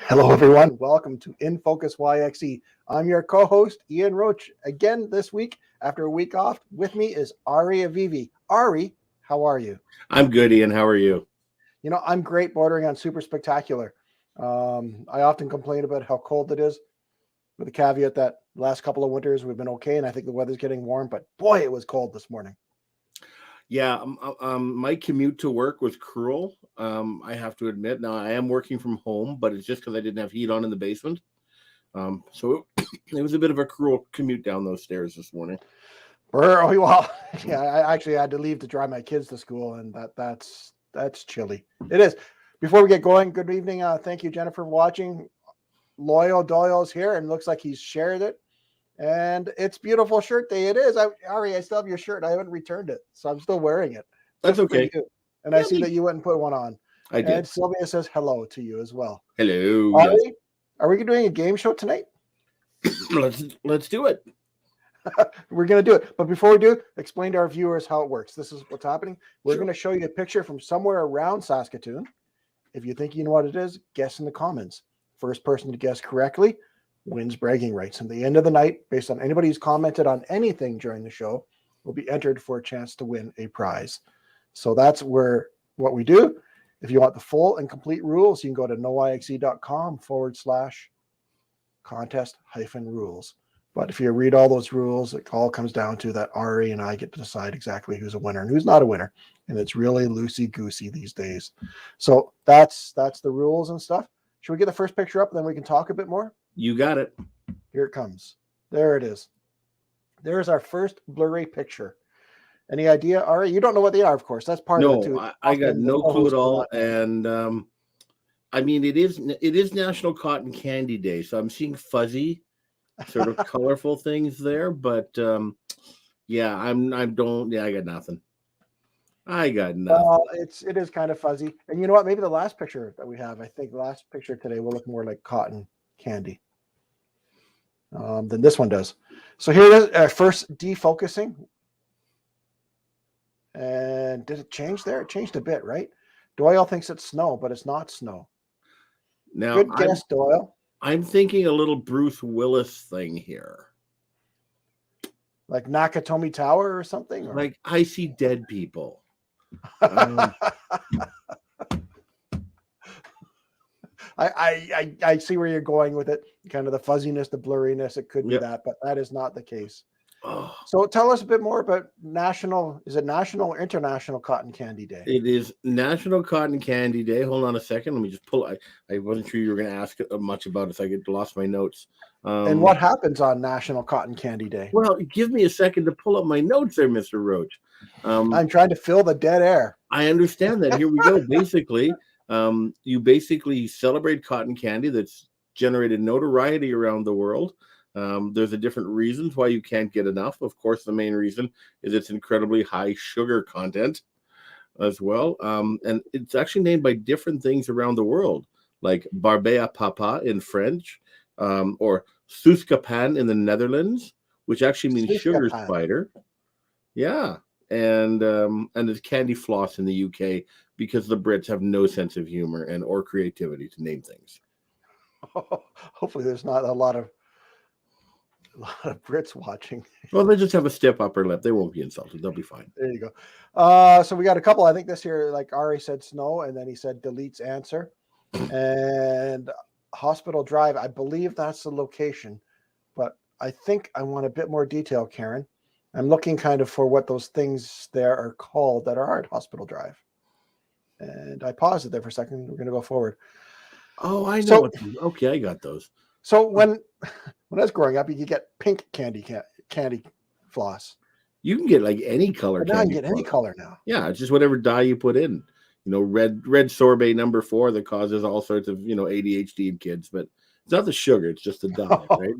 Hello, everyone. Welcome to InFocus YXE. I'm your co-host, Ian Roach. Again this week, after a week off, with me is Ari Avivi. Ari, how are you? I'm good, Ian. How are you? You know, I'm great, bordering on super spectacular. I often complain about how cold it is, with the caveat that the last couple of winters we've been okay, and I think the weather's getting warm, but boy, it was cold this morning. Yeah, my commute to work was cruel. I have to admit. Now I am working from home, but it's just because I didn't have heat on in the basement. So it was a bit of a cruel commute down those stairs this morning. Oh, well, yeah, I actually had to leave to drive my kids to school, and that's chilly. It is. Before we get going, good evening. Thank you, Jennifer, for watching. Loyal Doyle's here, and looks like he's shared it. And it's beautiful shirt day. It is. Ari, I still have your shirt. I haven't returned it, so I'm still wearing it. That's okay. And I see that you went and put one on. I did. And Sylvia says hello to you as well. Hello. Ari, yes. Are we doing a game show tonight? Let's do it. We're going to do it. But before we do, explain to our viewers how it works. This is what's happening. We're going to show you a picture from somewhere around Saskatoon. If you think you know what it is, guess in the comments. First person to guess correctly wins bragging rights. And at the end of the night, based on anybody who's commented on anything during the show, will be entered for a chance to win a prize. So that's what we do. If you want the full and complete rules, you can go to noyxe.com/contest-rules. But if you read all those rules, it all comes down to that Ari and I get to decide exactly who's a winner and who's not a winner. And it's really loosey-goosey these days. So that's the rules and stuff. Should we get the first picture up and then we can talk a bit more? You got it. Here it comes. There it is. There's our first blurry picture. Any idea, Ari? You don't know what they are, of course. That's part of it too. I got no clue at all. And I mean, it is National Cotton Candy Day, so I'm seeing fuzzy, sort of colorful things there. But yeah, I got nothing. It is kind of fuzzy. And you know what? Maybe the last picture that we have, I think the last picture today will look more like cotton candy than this one does. So here it is, first defocusing. And did it change there? It changed a bit, right? Doyle thinks it's snow, but it's not snow. Now, good guess, Doyle. I'm thinking a little Bruce Willis thing here. Like Nakatomi Tower or something? Or? Like I see dead people. I see where you're going with it. Kind of the fuzziness, the blurriness. It could be that, but that is not the case. Oh. So tell us a bit more about is it National or International Cotton Candy Day? It is National Cotton Candy Day. Hold on a second. Let me just pull. I wasn't sure you were going to ask much about it, so I lost my notes. And what happens on National Cotton Candy Day? Well, give me a second to pull up my notes there, Mr. Roach. I'm trying to fill the dead air. I understand that. Here we go. Basically, you basically celebrate cotton candy that's generated notoriety around the world. There's a different reasons why you can't get enough. Of course, the main reason is its incredibly high sugar content as well. And it's actually named by different things around the world, like Barbea Papa in French, or Suskapan in the Netherlands, which actually means sugar spider. Yeah. And it's candy floss in the UK because the Brits have no sense of humor or creativity to name things. Hopefully there's not a lot of Brits watching. Well, they just have a stiff upper lip. They won't be insulted. They'll be fine. There you go. So we got a couple. I think this here, like Ari said snow, and then he said deletes answer. And Hospital Drive, I believe that's the location. But I think I want a bit more detail, Karen. I'm looking kind of for what those things there are called that are at Hospital Drive. And I paused it there for a second. We're going to go forward. Oh, I know. Okay, I got those. So when I was growing up, you could get pink candy floss. You can get like any color. Now you can get any color now. Yeah, it's just whatever dye you put in. You know, red sorbet number 4 that causes all sorts of ADHD in kids, but it's not the sugar; it's just the dye, right?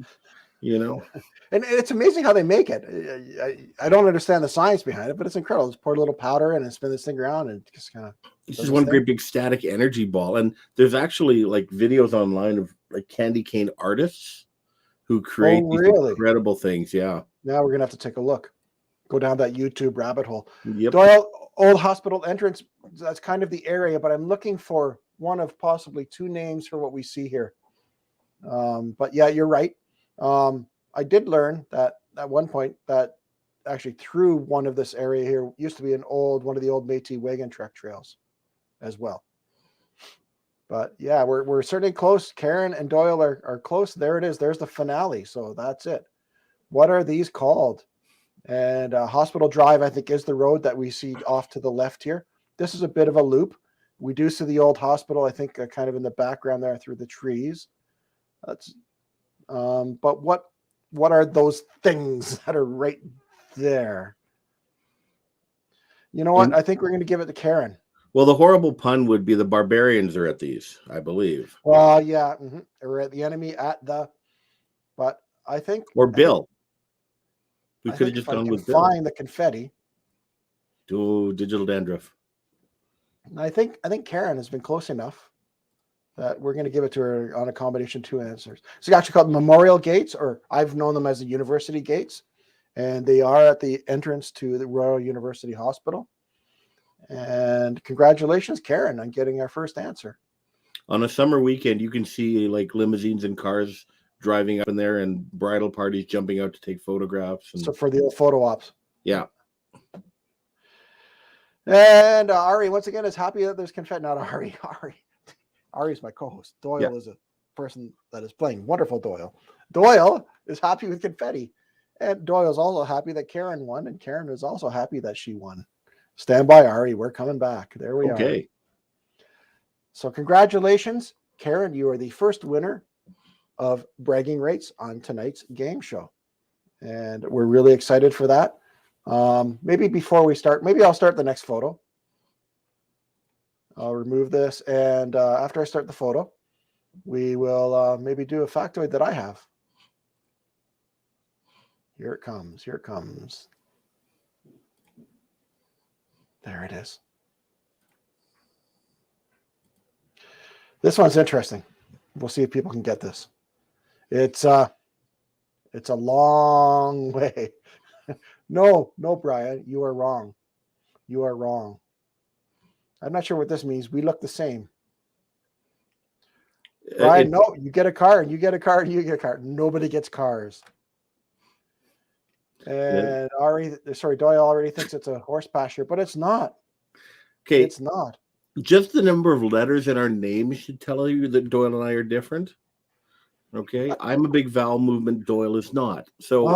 And it's amazing how they make it. I don't understand the science behind it, but it's incredible. Just pour a little powder in and spin this thing around, and just kind of. It's just one great big static energy ball. And there's actually like videos online of like candy cane artists who create these incredible things. Yeah. Now we're gonna have to take a look. Go down that YouTube rabbit hole. Yep. Doyle, old hospital entrance. That's kind of the area, but I'm looking for one of possibly two names for what we see here. But yeah, you're right. I did learn that at one point that actually through one of this area here used to be one of the old Métis wagon truck trails as well. But yeah, we're certainly close. Karen and Doyle are close. There it is. There's the finale. So that's it. What are these called? And Hospital Drive, I think, is the road that we see off to the left here. This is a bit of a loop. We do see the old hospital, I think, kind of in the background there through the trees. That's but what are those things that are right there? You know what? I think we're going to give it to Karen. Well, the horrible pun would be the barbarians are at these, I believe. Well, yeah, we're at the enemy at the, but I think or Bill. We could have just gone with Bill. Find the confetti. Do digital dandruff. I think Karen has been close enough that we're going to give it to her on a combination of two answers. So actually called Memorial Gates, or I've known them as the University Gates, and they are at the entrance to the Royal University Hospital. And congratulations, Karen, on getting our first answer. On a summer weekend, you can see like limousines and cars driving up in there and bridal parties jumping out to take photographs. So for the old photo ops. Yeah. And Ari, once again, is happy that there's confetti. Not Ari. Ari's my co-host. Doyle is a person that is playing. Wonderful Doyle. Doyle is happy with confetti. And Doyle's also happy that Karen won. And Karen is also happy that she won. Stand by, Ari. We're coming back. There we are. Okay. So congratulations, Karen. You are the first winner of bragging rights on tonight's game show. And we're really excited for that. Maybe before we start, maybe I'll start the next photo. I'll remove this. And after I start the photo, we will maybe do a factoid that I have. Here it comes. Here it comes. There it is. This one's interesting. We'll see if people can get this. It's a long way. No, Brian, you are wrong. You are wrong. I'm not sure what this means. We look the same. Brian, no, you get a car, and you get a car, and you get a car. Nobody gets cars. And Doyle already thinks it's a horse pasture, but it's not. Okay. It's not. Just the number of letters in our name should tell you that Doyle and I are different. Okay. I'm a big vowel movement. Doyle is not. So.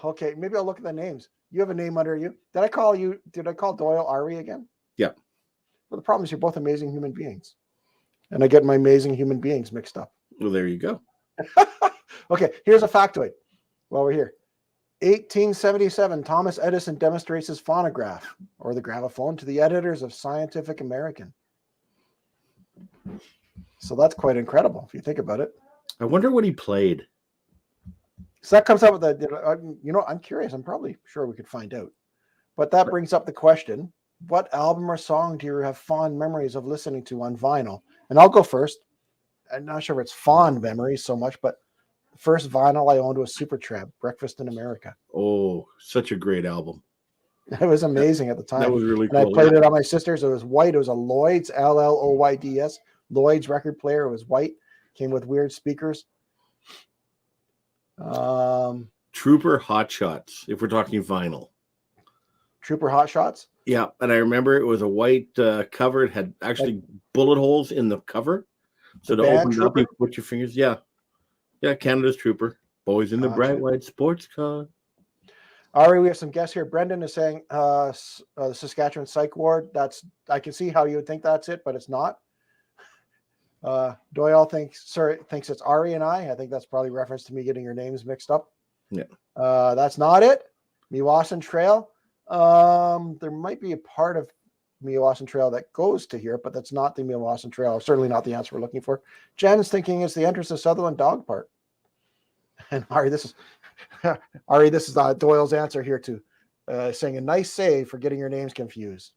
Okay. Maybe I'll look at the names. You have a name under you. Did I call Doyle Ari again? Yeah. Well, the problem is you're both amazing human beings. And I get my amazing human beings mixed up. Well, there you go. Okay. Here's a factoid while we're here. 1877, Thomas Edison demonstrates his phonograph, or the gramophone, to the editors of Scientific American. So that's quite incredible if you think about it. I wonder what he played. So that comes up with I'm curious. I'm probably sure we could find out. But that brings up the question, what album or song do you have fond memories of listening to on vinyl? And I'll go first. I'm not sure if it's fond memories so much, but the first vinyl I owned was Supertramp, Breakfast in America. Oh, such a great album. It was amazing at the time. That was really cool. And I played it on my sister's. It was white. It was a Lloyd's, Lloyds, Lloyd's record player. It was white. Came with weird speakers. Trooper Hot Shots, if we're talking vinyl. Trooper Hot Shots? Yeah, and I remember it was a white cover. It had actually bullet holes in the cover. So to open it up, you put your fingers. Yeah, Canada's Trooper. Boys in the bright white sports car. Ari, we have some guests here. Brendan is saying the Saskatchewan Psych Ward. I can see how you would think that's it, but it's not. Doyle thinks it's Ari and I. I think that's probably reference to me getting your names mixed up. Yeah. That's not it. Meewasin Trail. There might be a part of Meewasin Trail that goes to here, but that's not the Meewasin Trail. Certainly not the answer we're looking for. Jen's thinking it's the entrance to Sutherland Dog Park. And Ari, this is Doyle's answer here too, saying a nice save for getting your names confused.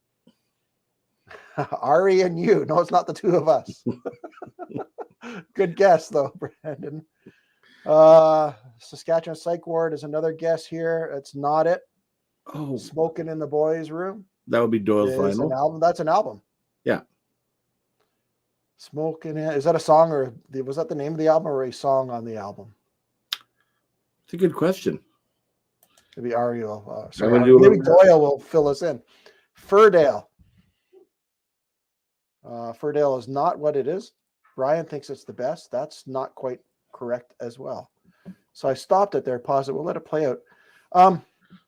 Ari and you. No, it's not the two of us. Good guess though, Brandon. Saskatchewan Psych Ward is another guess here. It's not it. Oh, Smoking in the Boys Room. That would be Doyle's vinyl. That's an album. Yeah. Smoking it. Is that a song or was that the name of the album or a song on the album? It's a good question. Maybe Ari will. maybe Doyle will fill us in. Furdale. Furdale is not what it is. Brian thinks it's the best. That's not quite correct as well. So I stopped it there, paused it. We'll let it play out.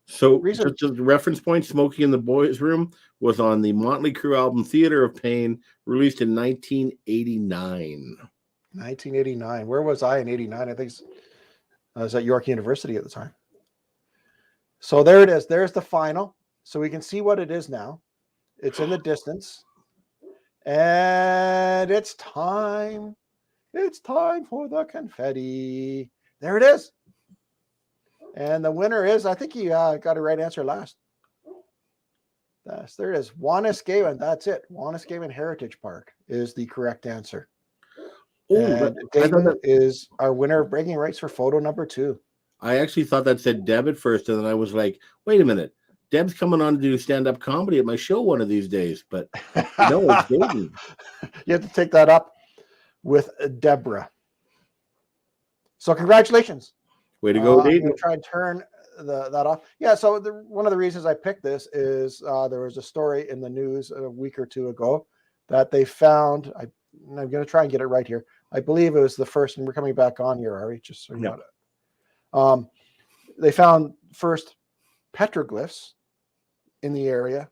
So just a reference point, Smokey in the Boys Room was on the Motley Crue album Theater of Pain, released in 1989. 1989. Where was I in 89? I think I was at York University at the time. So there it is. There's the final. So we can see what it is now. It's in the distance. And it's time. It's time for the confetti. There it is. And the winner is, I think you got a right answer last. There it is. Wanuskewin. That's it. Wanuskewin Heritage Park is the correct answer. And Dayton is our winner of bragging rights for photo number 2. I actually thought that said Deb at first, and then I was like, wait a minute. Deb's coming on to do stand-up comedy at my show one of these days, but no, it's Dayton. You have to take that up with Deborah. So congratulations. Way to go, Dayton. I'm going to try and turn that off. Yeah, so one of the reasons I picked this is there was a story in the news a week or two ago that they found, I'm going to try and get it right here. I believe it was the first, and we're coming back on here, Ari, just so you know it. They found first petroglyphs in the area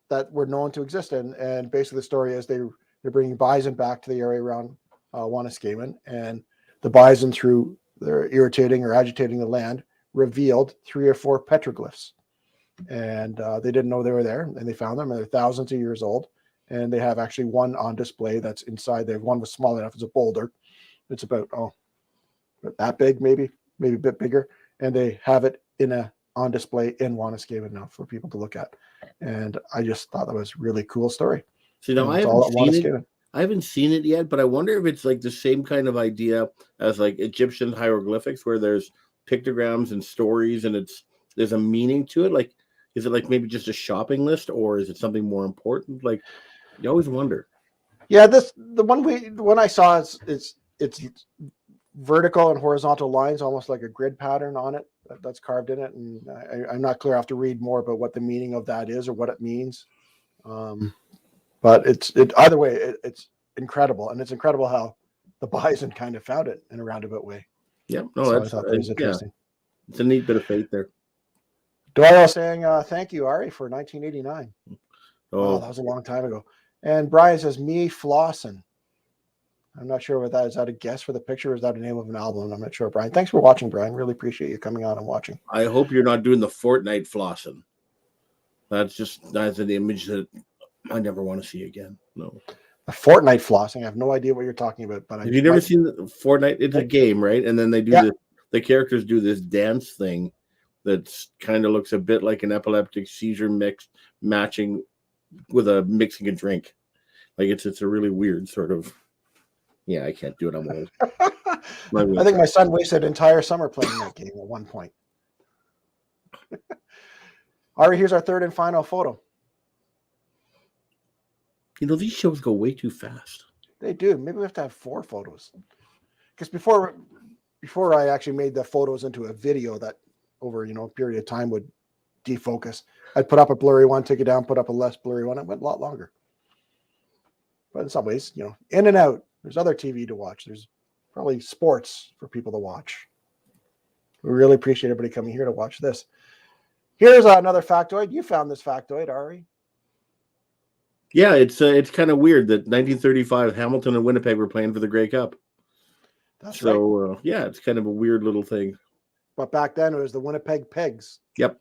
that were known to exist. And basically the story is they're bringing bison back to the area around Wanuskewin, and the bison, through their irritating or agitating the land, revealed 3 or 4 petroglyphs. And they didn't know they were there, and they found them, and they're thousands of years old. And they have actually one on display that's inside there. One was small enough as a boulder. It's about, that big, maybe a bit bigger. And they have it on display in Wanuskewin now for people to look at. And I just thought that was a really cool story. So, I haven't seen it yet, but I wonder if it's like the same kind of idea as like Egyptian hieroglyphics, where there's pictograms and stories, and there's a meaning to it. Like, is it like maybe just a shopping list, or is it something more important? Like, you always wonder. Yeah, the one I saw is it's vertical and horizontal lines, almost like a grid pattern on it that's carved in it. And I'm not clear. I have to read more about what the meaning of that is or what it means. But either way, it's incredible, and it's incredible how the bison kind of found it in a roundabout way. Yeah, so I thought that was interesting. Yeah. It's a neat bit of fate there. Doyle saying thank you, Ari, for 1989. Oh, that was a long time ago. And Brian says me flossing. I'm not sure what that is. Is that a guess for the picture, or is that the name of an album? I'm not sure, Brian. Thanks for watching, Brian. Really appreciate you coming on and watching. I hope you're not doing the Fortnite flossing. That's an image that I never want to see again. No. A Fortnite flossing. I have no idea what you're talking about. But have you never seen the Fortnite? It's a game, right? And then they do the characters do this dance thing that kind of looks a bit like an epileptic seizure matching with mixing a drink. Like it's a really weird sort of. Yeah, I can't do it. I'm old. I think my son wasted an entire summer playing that game at one point. Ari, here's our third and final photo. These shows go way too fast. They do. Maybe we have to have 4 photos. Because before I actually made the photos into a video that over, a period of time would defocus, I'd put up a blurry one, take it down, put up a less blurry one. It went a lot longer. But in some ways, in and out. There's other TV to watch. There's probably sports for people to watch. We really appreciate everybody coming here to watch this. Here's another factoid. You found this factoid, Ari. Yeah, it's kind of weird that 1935 Hamilton and Winnipeg were playing for the Grey Cup. That's right. Yeah, it's kind of a weird little thing. But back then it was the Winnipeg Pegs. Yep.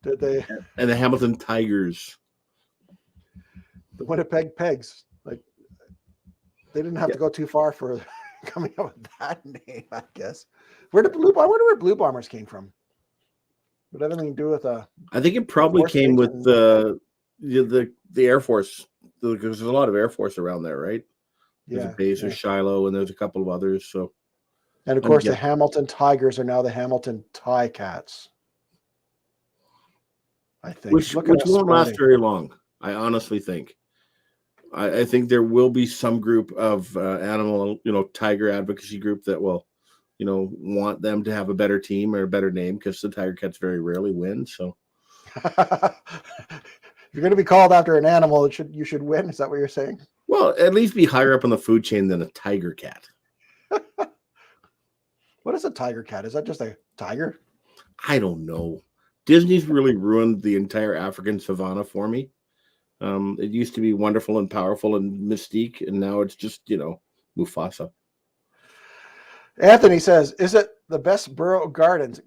And the Hamilton Tigers. The Winnipeg Pegs. They didn't have to go too far for coming up with that name, I guess. I wonder where Blue Bombers came from. Would that have anything to do with I think it probably came with the Air Force. Because there's a lot of Air Force around there, right? There's a base, there's Shiloh, and there's a couple of others. So, and of course, the Hamilton Tigers are now the Hamilton Ticats. I think, which won't last very long. I honestly think. I think there will be some group of animal, tiger advocacy group that will, want them to have a better team or a better name, because the Tiger Cats very rarely win. So If you're going to be called after an animal, you should win. Is that what you're saying? well, at least be higher up on the food chain than a tiger cat. What is a tiger cat? Is that just a tiger? I don't know. Disney's really ruined the entire African savanna for me. It used to be wonderful and powerful and mystique, and now it's just, Mufasa. Anthony says, is it the Best Burrow Gardens?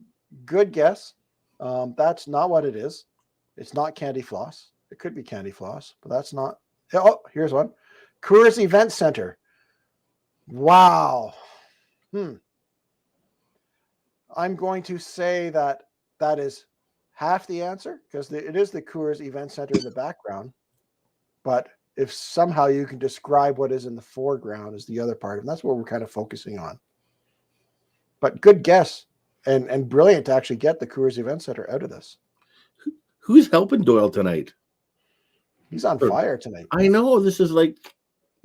Good guess. That's not what it is. It's not candy floss. It could be candy floss, but that's not. Oh, here's one. Coors Event Center. Wow. I'm going to say that is half the answer, because it is the Coors Event Center in the background. But if somehow you can describe what is in the foreground is the other part, and that's what we're kind of focusing on. But good guess, and brilliant to actually get the Coors Event Center out of this. Who's helping Doyle tonight? He's on fire tonight. I know, this is like,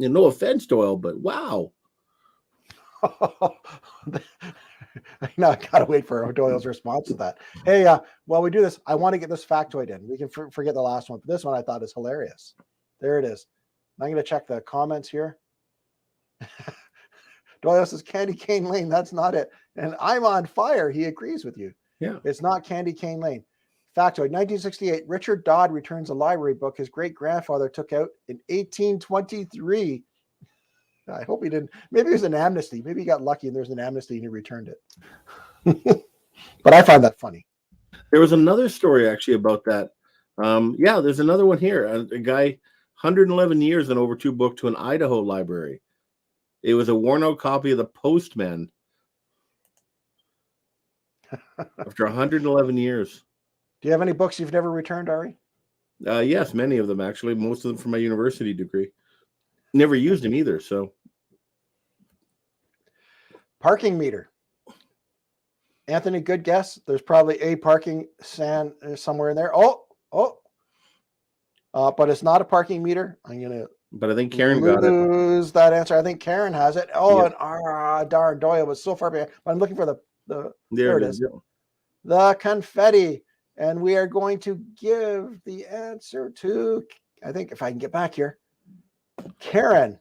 no offense, Doyle, but wow. Now I gotta wait for Doyle's response to that. Hey, while we do this, I want to get this factoid in. We can forget the last one, but this one I thought is hilarious. There it is. I'm going to check the comments here. Doyle says Candy Cane Lane. That's not it. And I'm on fire. He agrees with you. Yeah. It's not Candy Cane Lane. Factoid, 1968, Richard Dodd returns a library book his great-grandfather took out in 1823. I hope he didn't. Maybe it was an amnesty. Maybe he got lucky and there's an amnesty and he returned it. But I find that funny. There was another story actually about that. There's another one here. A guy, 111 years and over 2 book to an Idaho library. It was a worn-out copy of The Postman. After 111 years. Do you have any books you've never returned, Ari? Yes, many of them actually. Most of them from my university degree. Never used them either. So, parking meter. Anthony, good guess. There's probably a parking stand somewhere in there. But it's not a parking meter. But I think Karen got it. Lose that answer. I think Karen has it. Yep. And darn, Doyle was so far behind. But I'm looking for there it is. Yep. The confetti. And we are going to give the answer to, I think if I can get back here, Karen.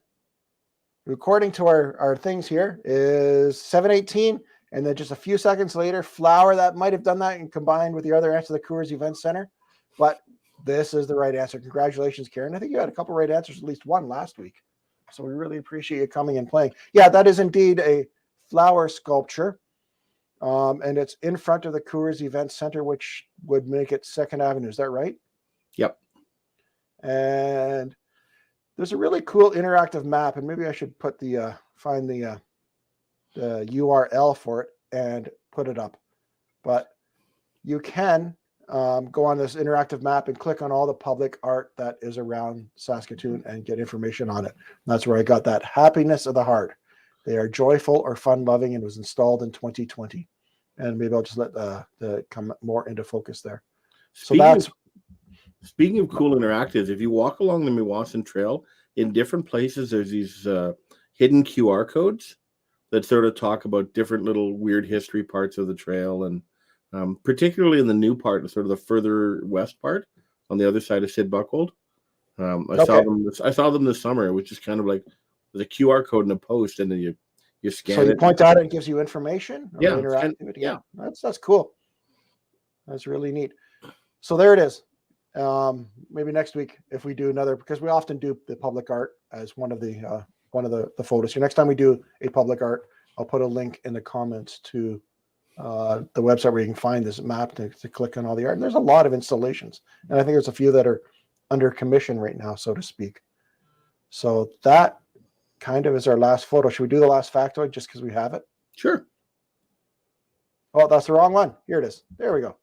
According to our things here, is 7:18. And then just a few seconds later, Flower, that might have done that and combined with the other answer, the Coors Event Center. But this is the right answer. Congratulations, Karen. I think you had a couple right answers, at least one last week. So we really appreciate you coming and playing. Yeah, that is indeed a flower sculpture. And it's in front of the Coors Event Center, which would make it 2nd Avenue. Is that right? Yep. And there's a really cool interactive map, and maybe I should put find the URL for it and put it up. But you can go on this interactive map and click on all the public art that is around Saskatoon and get information on it. And that's where I got that Happiness of the Heart. They are joyful or fun-loving and was installed in 2020. And maybe I'll just let the come more into focus there. Speaking of cool interactives, if you walk along the Meewasin Trail, in different places, there's these hidden QR codes that sort of talk about different little weird history parts of the trail. And particularly in the new part, sort of the further west part on the other side of Sid Buckhold. I saw them this summer, which is kind of like the QR code in a post, and then you scan it. So you point out and it gives you information? Yeah. Interactivity? Yeah. That's cool. That's really neat. So there it is. Maybe next week if we do another, because we often do the public art as one of the photos. So next time we do a public art, I'll put a link in the comments to the website where you can find this map to click on all the art. And there's a lot of installations. And I think there's a few that are under commission right now, so to speak. So that kind of is our last photo. Should we do the last factoid just because we have it? Sure. Oh, that's the wrong one. Here it is. There we go.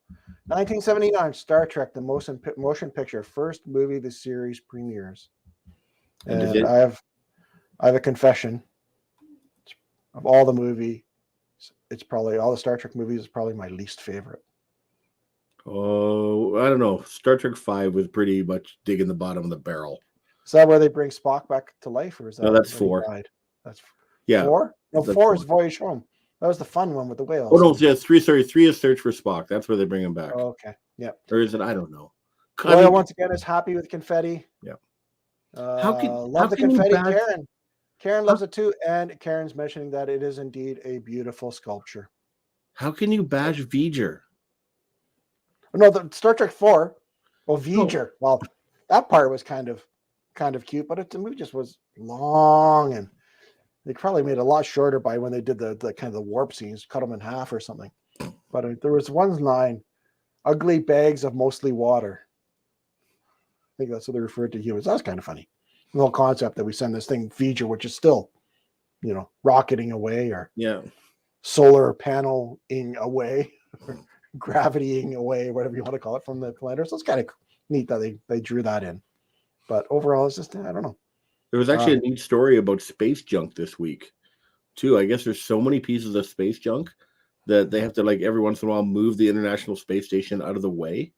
1979, Star Trek, the motion picture, first movie the series premieres. And I have a confession. Of all the movies, it's probably all the Star Trek movies is probably my least favorite. Oh, I don't know. Star Trek 5 was pretty much digging the bottom of the barrel. Is that where they bring Spock back to life, or is that No, that's when he 4. died? That's Yeah. 4? No, that's 4 is 4. Voyage Home. That was the fun one with the whales. Oh no, yeah, it's 3. Sorry, 3 is Search for Spock. That's where they bring him back. Oh, okay. Yeah. Or is it? I don't know. Doyle once again is happy with confetti. Yeah. Love the can you confetti, badge, Karen. Karen loves it too, and Karen's mentioning that it is indeed a beautiful sculpture. how can you badge V'ger? No, the Star Trek 4. Well, No. V'ger. Well, that part was kind of cute, but the movie just was long, and they probably made it a lot shorter by when they did the kind of the warp scenes, cut them in half or something. But there was one line, ugly bags of mostly water. I think that's what they referred to humans. That's kind of funny. The whole concept that we send this thing V'ger, which is still, rocketing away, or Yeah. solar paneling away, or gravitying away, whatever you want to call it, from the planet. So it's kind of neat that they drew that in. But overall, it's just, I don't know. There was actually a neat story about space junk this week, too. I guess there's so many pieces of space junk that they have to, like, every once in a while move the International Space Station out of the way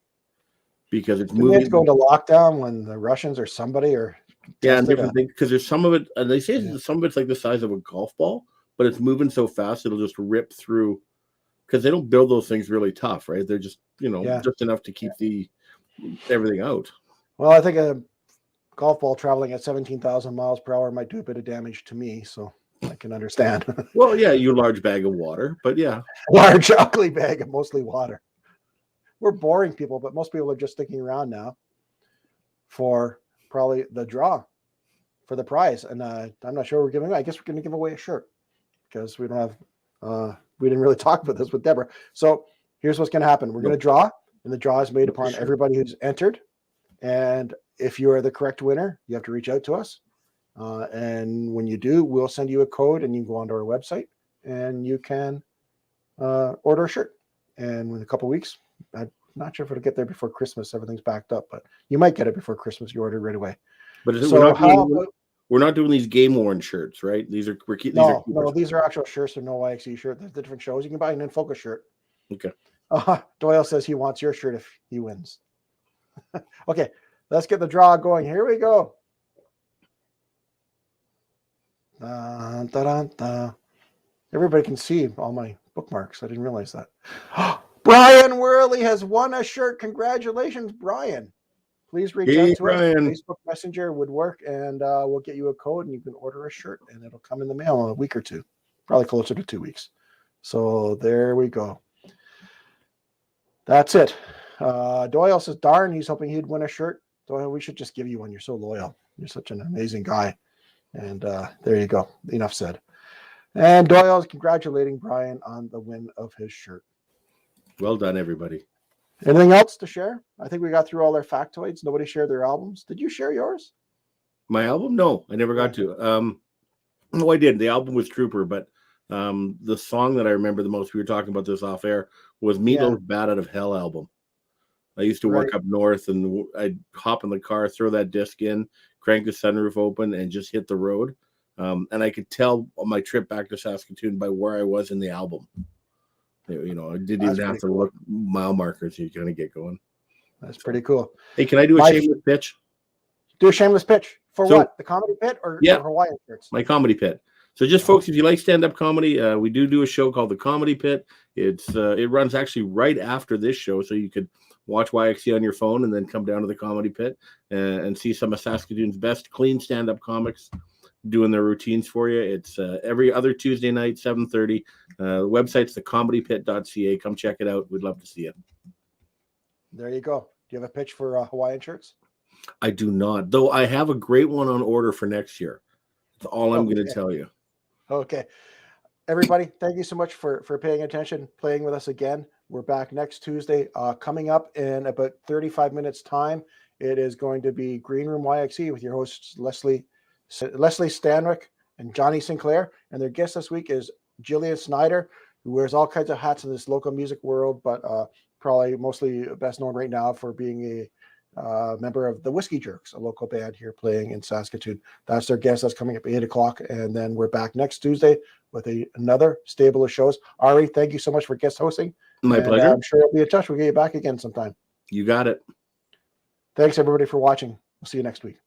because it's Didn't they have moving. to go into lockdown when the Russians or somebody or Yeah, and tested different things, because there's some of it, and they say Yeah. some of it's like the size of a golf ball, but it's moving so fast it'll just rip through. Because they don't build those things really tough, right? They're just just enough to keep everything out. Well, I think a golf ball traveling at 17,000 miles per hour might do a bit of damage to me, so I can understand. Well, yeah, you large bag of water, but yeah. Large, ugly bag of mostly water. We're boring people, but most people are just sticking around now for probably the draw for the prize. And I'm not sure we're giving away. I guess we're going to give away a shirt because we don't have, we didn't really talk about this with Deborah. So here's what's going to happen. We're going to draw, and the draw is made upon everybody who's entered. And if you are the correct winner, you have to reach out to us. And when you do, we'll send you a code, and you can go onto our website and you can order a shirt. And in a couple of weeks, I'm not sure if it'll get there before Christmas. Everything's backed up, but you might get it before Christmas. You order right away. But So we're not doing these game worn shirts, right? These are these are actual shirts. They're no YXE shirt. There's the different shows. You can buy an InFocus shirt. Okay. Doyle says he wants your shirt if he wins. Okay, let's get the draw going. Here we go. Dun, dun, dun, dun. Everybody can see all my bookmarks. I didn't realize that. Brian Worley has won a shirt. Congratulations, Brian. Please reach out to Brian. us. Facebook Messenger would work, and we'll get you a code, and you can order a shirt, and it'll come in the mail in a week or two, probably closer to 2 weeks. So there we go. That's it. Doyle says, darn, he's hoping he'd win a shirt. Doyle, we should just give you one. You're so loyal. You're such an amazing guy. And there you go. Enough said. And Doyle is congratulating Brian on the win of his shirt. Well done, everybody. Anything else to share? I think we got through all their factoids. Nobody shared their albums. Did you share yours? My album? No, I never got to. No, I did. The album was Trooper, but the song that I remember the most, we were talking about this off air, was Meatloaf's Bat Out of Hell album. I used to work up north, and I'd hop in the car, throw that disc in, crank the sunroof open, and just hit the road. And I could tell on my trip back to Saskatoon by where I was in the album. I didn't even have to look mile markers. You kind of get going. That's pretty cool. Hey, can I do a shameless pitch? Do a shameless pitch for what? The comedy pit or Hawaiian shirts? My comedy pit. So just folks, if you like stand-up comedy, we do a show called The Comedy Pit. It runs actually right after this show, so you could watch YXE on your phone and then come down to the Comedy Pit and see some of Saskatoon's best clean stand-up comics doing their routines for you. It's every other Tuesday night, 7:30. The website's thecomedypit.ca. Come check it out. We'd love to see you. There you go. Do you have a pitch for Hawaiian shirts? I do not, though. I have a great one on order for next year. That's all I'm going to tell you. Okay. Everybody, thank you so much for paying attention, playing with us again. We're back next Tuesday. Coming up in about 35 minutes time, it is going to be Green Room YXE with your hosts Leslie Stanwick and Johnny Sinclair. And their guest this week is Jillian Snyder, who wears all kinds of hats in this local music world, but probably mostly best known right now for being a member of the Whiskey Jerks, a local band here playing in Saskatoon. That's their guest. That's coming up at 8 o'clock. And then we're back next Tuesday with another stable of shows. Ari, thank you so much for guest hosting. My pleasure. I'm sure we'll be in touch. We'll get you back again sometime. You got it. Thanks, everybody, for watching. We'll see you next week.